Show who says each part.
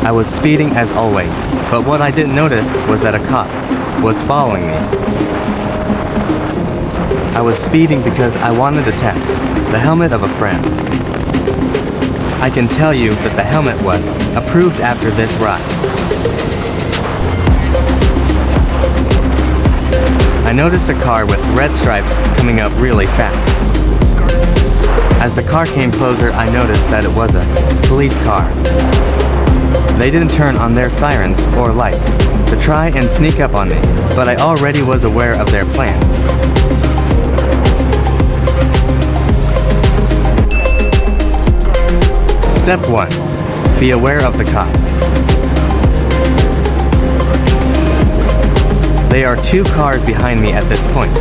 Speaker 1: I was speeding as always, but what I didn't notice was that a cop was following me. I was speeding because I wanted to test the helmet of a friend. I can tell you that the helmet was approved after this ride. I noticed a car with red stripes coming up really fast. As the car came closer, I noticed that it was a police car. They didn't turn on their sirens or lights to try and sneak up on me, but I already was aware of their plan. Step 1. Be aware of the cop. There are 2 cars behind me at this point.